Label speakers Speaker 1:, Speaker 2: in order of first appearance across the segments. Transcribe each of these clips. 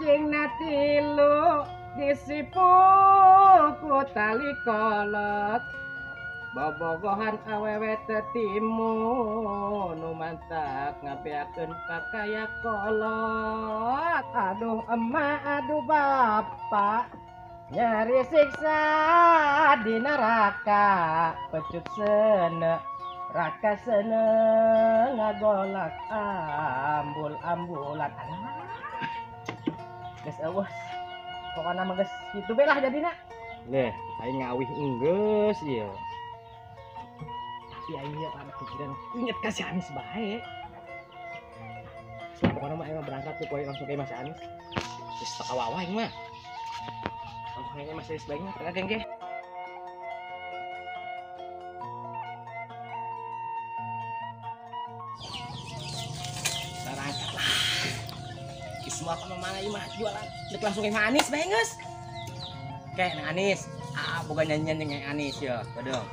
Speaker 1: cacing natilu disipu ku tali kolot bobogohan awewe tetimu nu mantak ngabeakeun pakaya kolot. Aduh emak, aduh bapak, nyari siksa di neraka. Pecut sene raka sene ngagolak ambul-ambulan. Geus eueuh pokona mah geus kitu belah jadina. Leh, aing ngawih enggeus ieu. Tapi aing nya pada pikiran inget ka si Anis bae. Pokona mah aing mah berangkat tuh poe langsung ke Mas Anis. Geus tak awa-awa aing mah. Oh, kayaknya masih sebaiknya tengah geng ge. Berangkat lah. Semua ke mana imah jualan dek langsung ke Anis bae geus. Oke, Neng Anis. Bukan nyanyian yang Anis ya. Badung.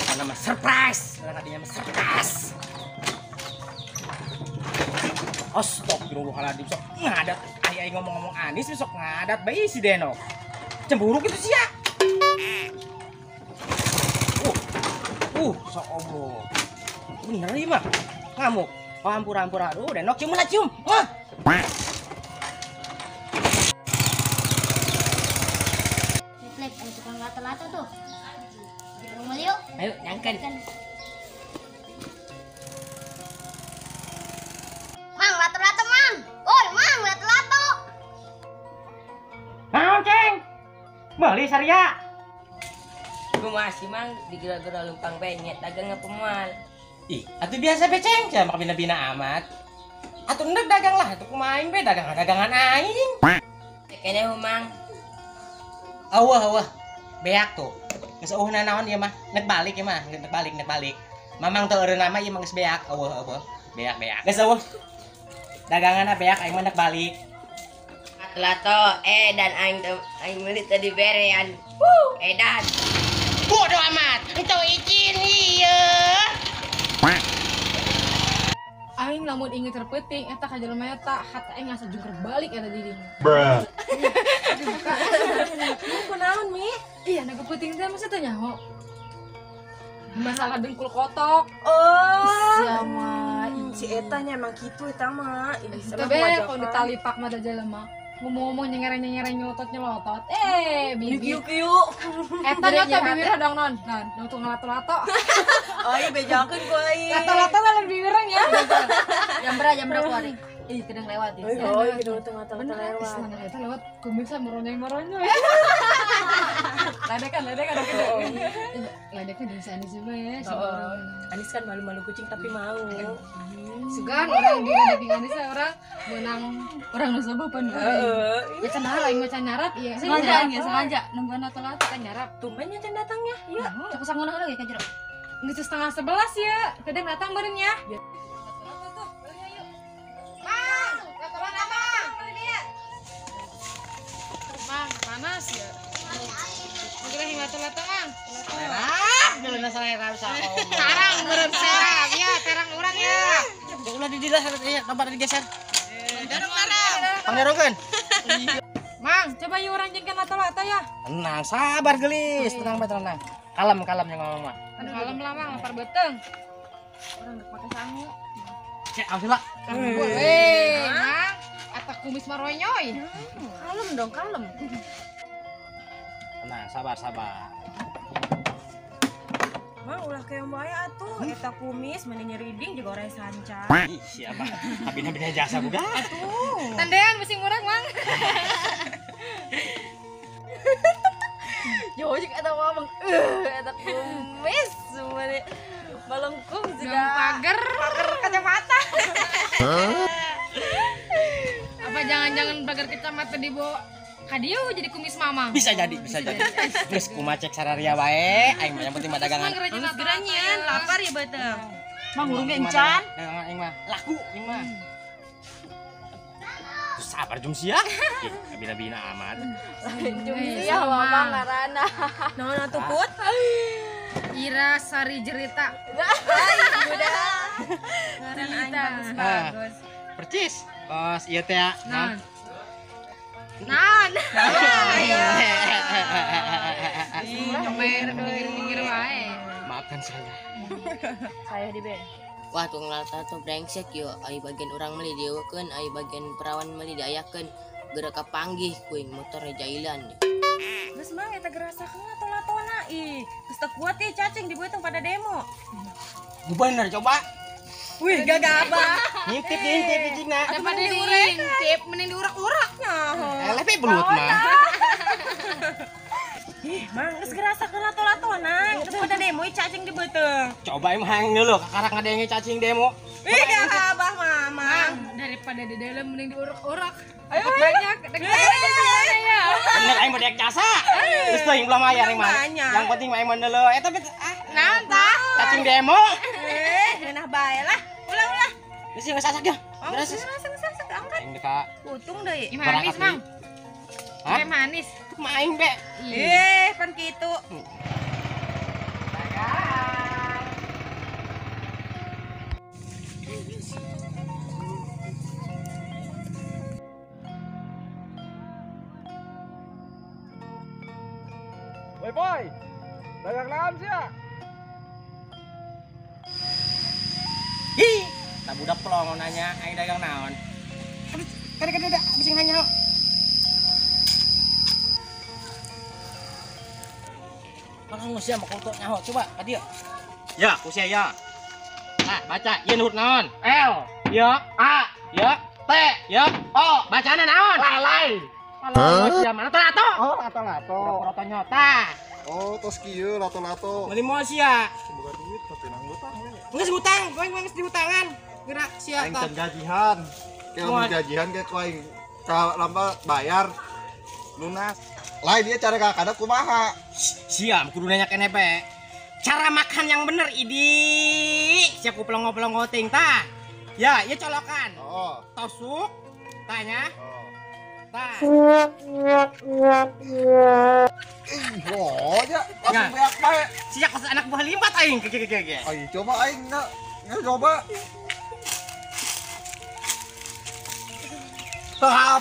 Speaker 1: Karena mah surprise. Karena tadinya mah surprise. Astagfirullahaladzim, sok ngadat. Ayah ngomong-ngomong Anis besok ngadat bayi si Deno. Cemburu gitu sih ya. Sok Allah. Bener ya mah. Ngamuk. Hampura-hampura. Aduh, Deno cium lah cium.
Speaker 2: Ada tukang lato-lato tuh. Di rumah yuk.
Speaker 1: Ayo, nyangkan.
Speaker 2: Mang, lato-lato, Mang. Oi, Mang, lato-lato.
Speaker 1: Naon, Ceng? Beli Saria.
Speaker 3: Gue masih mang digerak-gerak lumpang penyet dagang pemual.
Speaker 1: Ih, atuh biasa be Ceng, jangan bina-bina amat. Atuh ndek dagang lah, atuh kumain be dagangan aing.
Speaker 3: Kayaknya humang.
Speaker 1: Awah, beak tuh. Geus eueuhna naon ieu mah? Nek balik ya mah, nek balik. Mamang teu eureun nama ieu mah geus beak. Awah. Beak. Geus eueuh. Daganganna beak aing mah nek balik.
Speaker 3: Lato, dan aing meuli tadi berean. Edan.
Speaker 1: Bodoh amat. Enteu izin ieu.
Speaker 4: Aing lamun inget terpenting eta ka jelema eta hata aing ngasa jungker balik eta di dieu.
Speaker 5: Bruh.
Speaker 4: Kunaon Mi? Iya naga penting teh masa teh nyaho. Masalah dengkul kotok. Siapa
Speaker 6: Si eta nya emang kitu eta mah.
Speaker 4: Tapi kalau ditalipak mah da jelema. Ngomong-ngomong nyengere nyelotot. Bibi.
Speaker 6: Yuk.
Speaker 4: Eta nya teh bibirna dong non. Nah, tuh ngalato-lato.
Speaker 6: Ai bejakeun ku ai.
Speaker 4: Lato-lato lain bibirna ya.
Speaker 2: Jam berapa keluar? Ih, kedeng lewat ya.
Speaker 6: Oh, gitu tengah-tengah
Speaker 4: Bener,
Speaker 6: lewat.
Speaker 4: Islam eta lewat kumisnya meronyoi. Ledekan di sana juga ya.
Speaker 6: Anis kan malu-malu kucing tapi mau.
Speaker 4: Segan orang di daging Anis orang menang orang nusa bapan. Ya can hal aing macan nyarat ieu.
Speaker 2: Sengaja nungguan lato-lato kan nyarap.
Speaker 6: Tumben nya can datangnya. Iya.
Speaker 2: Cek sangono lagi ka jero.
Speaker 4: Geus 10:30 ya. Kadang datang beureun ya. Bang, panas ya. Mungkin hingga lato-lato, Mang.
Speaker 1: Serap, jalan selera bisa.
Speaker 4: Sarang beureun serap ya, terang urang ya.
Speaker 1: Ulah di dilah ya, tempat digeser.
Speaker 4: Darang.
Speaker 1: Pangerokeun.
Speaker 4: Mang, coba yuk orang jengken lato-lato ya.
Speaker 1: Tenang, sabar gelis, tenang. Kalem yang ngomong mah.
Speaker 4: Aduh, malam lama lapar beteng. Orang udah pakai sangu.
Speaker 1: Cek, awas lah.
Speaker 4: Boleh, Mang. Atau kumis maronyoy.
Speaker 6: Kalem.
Speaker 1: Tenang, sabar.
Speaker 6: Mang ulah kayak mbak aya atuh. Eta kumis mending nyeriding juga orang sanca.
Speaker 1: Ih, siapa? Habis jasa budak.
Speaker 6: Atuh.
Speaker 4: Tandean bising murah, Mang.
Speaker 6: Yo jeung eta ngomong, eta kumis semuanya balengkung juga.
Speaker 4: Pager kacamata. Apa jangan-jangan pager kacamata dibawa kadieu jadi kumis mamang?
Speaker 1: Bisa jadi. Geus kumaha cek sararia wae, aing mah yang penting mah dagangan.
Speaker 6: Geranya lapar ya beteng.
Speaker 1: Mang urang encan. Dagangan aing mah laku aing mah. Sabar jum sia. Bina-bina amat.
Speaker 6: Iya mama ngaranna. Naon atuh Put?
Speaker 4: Ira Sari Jerita.
Speaker 6: Ngaran aing bagus.
Speaker 1: Percis. Bos ieu teh ya.
Speaker 4: Nah. Nan. Kamera pinggir wae.
Speaker 1: Maafkan saya.
Speaker 6: Saya di Ben.
Speaker 3: Wah tukang tato brengsek yo, ai bagian orang meli diewakeun, ai bagian perawan meli diayakeun. Gerak kapanggih kuing motor jailan.
Speaker 6: Geus mang eta gerasakeun lato-latona ih. Geus teu kuat ieu cacing dibuat pada demo.
Speaker 1: Bener coba.
Speaker 6: Wih, gagabah.
Speaker 1: Ngintip cicingna.
Speaker 4: Daripada diintip mending diurak-urak.
Speaker 1: Lepe belut mah.
Speaker 6: Mang geus gerasakeun lato-latona, geus pada demo ieu cacing dibeuteuh.
Speaker 1: Coba emang dulu karak ngadenge cacing demo.
Speaker 6: Ih, gagabah mamang.
Speaker 4: Daripada di dalam mending diurak-urak.
Speaker 6: Ayo,
Speaker 4: Banyak ya.
Speaker 1: Bener aing bedek jasa. Geus teuing belum mayar yang mana.
Speaker 6: Banyak.
Speaker 1: Yang penting mah emang dulu. Eta
Speaker 4: Nanta.
Speaker 1: cacing demo.
Speaker 6: Ngeunah bae lah. Ulah.
Speaker 1: Geus geus sasak ya.
Speaker 6: Oh,
Speaker 1: Beres.
Speaker 6: geus angkat.
Speaker 1: Aing deka
Speaker 6: Putung deui.
Speaker 4: Manis, Mang.
Speaker 1: Hah?
Speaker 4: Manis.
Speaker 1: Main be.
Speaker 6: Pan kitu.
Speaker 5: Woi boy, dagang naon sih ya?
Speaker 1: Hi, tak budak pelongo nanya aing dagang naon. Kada bising hanya. Orang musia mau kutu nyaho coba tadi ya. Ya, kusia ya. Nah, baca ieu nuhut naon? L, ya, A, ya, T, ya, O. Bacana naon? Lalai. Kalau musia mana lato?
Speaker 5: Oh, lato-lato.
Speaker 1: Pura-pura nyota.
Speaker 5: Oh, tos kieu lato-lato.
Speaker 1: Meuli moal sia.
Speaker 5: Boga duit tapi nang utang we.
Speaker 1: Geus ngutang, poing geus diutangan. Gerak sia
Speaker 5: Aing
Speaker 1: tah.
Speaker 5: can gajihan. Kayak
Speaker 1: Moal.
Speaker 5: mau gajihan kayak kuaing ka lamba bayar lunas. Lain dia cara kakak kumaha.
Speaker 1: Siam kudu nanya kene pe. Cara makan yang bener idi. Siap ku pelongo-pelongo ting tah. Ya, ieu colokan.
Speaker 5: Oh.
Speaker 1: Tosuk. Tanya.
Speaker 5: Oh.
Speaker 1: Tah.
Speaker 5: Oh, ya,
Speaker 1: Ya.
Speaker 5: langsung beak bae.
Speaker 1: Siap kos anak buah limbat aing ge.
Speaker 5: Ayo coba aing coba.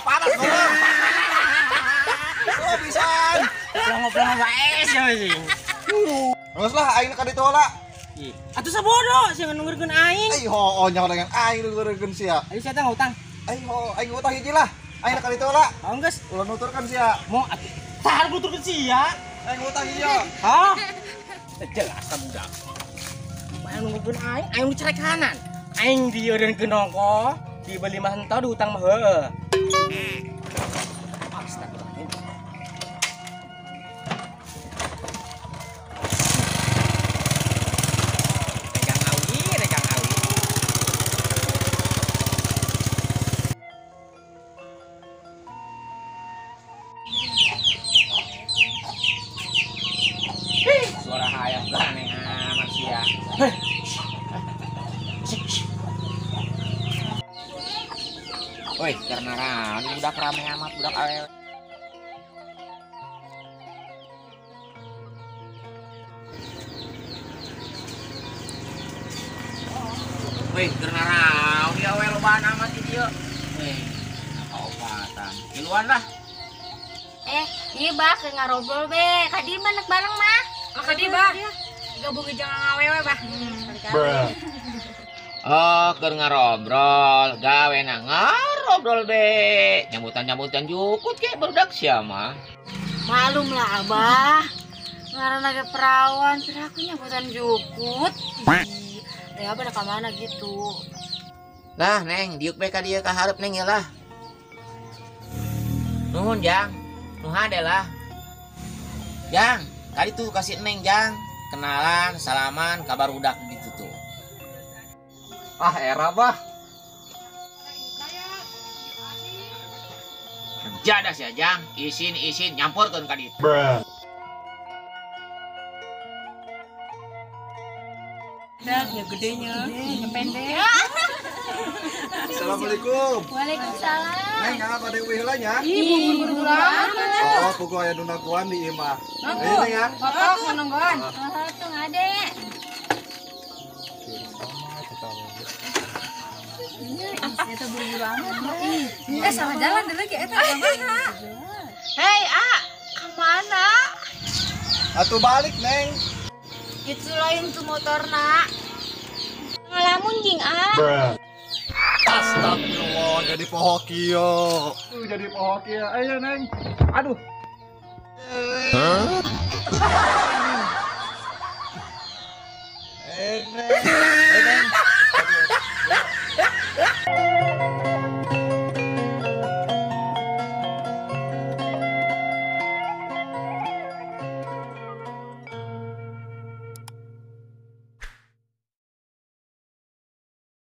Speaker 1: Panas gua.
Speaker 5: Oh, pisan.
Speaker 1: Pelongo-pelongo wae sia sing.
Speaker 5: Geus lah aing ka ditu heula.
Speaker 1: Ih, atuh sabodo sing nunggureun aing.
Speaker 5: Ai ho nyaho dengan aing nunggureun sia.
Speaker 1: Ayo sia teh ngutang.
Speaker 5: Ai ho aing utang hiji lah. Aing ka ditu heula.
Speaker 1: Oh geus.
Speaker 5: Ulah nuturkan sia.
Speaker 1: Mau atuh. Tah nuturkeun sia.
Speaker 5: Aing utang hiji ya.
Speaker 1: Hah? Jelas ta budak. Bayang nunggukeun aing cerek kanan. Aing dieureunkeun nongko, dibeli mah henteu diutang mah heueuh. Astagfirullahaladzim. Regang awi. Suara hayam gane amat sia. Woi, karena naon budak rame amat budak awewe. Woi, karena naon dia awewe lobaan amat di dieu. Obatan. Kiluan lah.
Speaker 2: Iya bah, ke ngarobrol be. Kadi manek bareng mah.
Speaker 4: Makadi bah. Gabung jangan ngawewe bah.
Speaker 7: Oh, keur ngarobrol, gawe na ngarobrol be. Nyambutan jukut ke barudak sia mah.
Speaker 2: Malum lah abah. Ngaran ge perawan, aku nyambutan jukut. Ya abah ka mana gitu.
Speaker 7: Lah, Neng, diuk be ka dieu ka hareup Neng ya lah. Nuhun, Jang. Nuh hade lah. Jang, kali tuh kasih Neng, Jang. Kenalan, salaman, kabar udak gitu tuh.
Speaker 5: Ah, era bah.
Speaker 7: Kerja dah sia, Jang. Isin nyampurkeun ka ditu.
Speaker 3: Ya gedenya.
Speaker 4: Pendek.
Speaker 5: Assalamualaikum.
Speaker 2: Waalaikumsalam.
Speaker 5: Neng, ngapa ada heula nya?
Speaker 4: Ih, buru-buru amat.
Speaker 5: Oh, pugu aya nunaguan di imah. Ini Neng ya.
Speaker 4: Foto nungguan.
Speaker 2: Tuh ngade. Eta buru-buru amat.
Speaker 4: Salah jalan dulu ge eta.
Speaker 5: Atuh balik neng.
Speaker 2: Itu lain tuh motor nak. Ngalamun jing
Speaker 5: Astagfirullah, jadi pohokio. Jadi pohokio. Ayo neng. Aduh. Neng.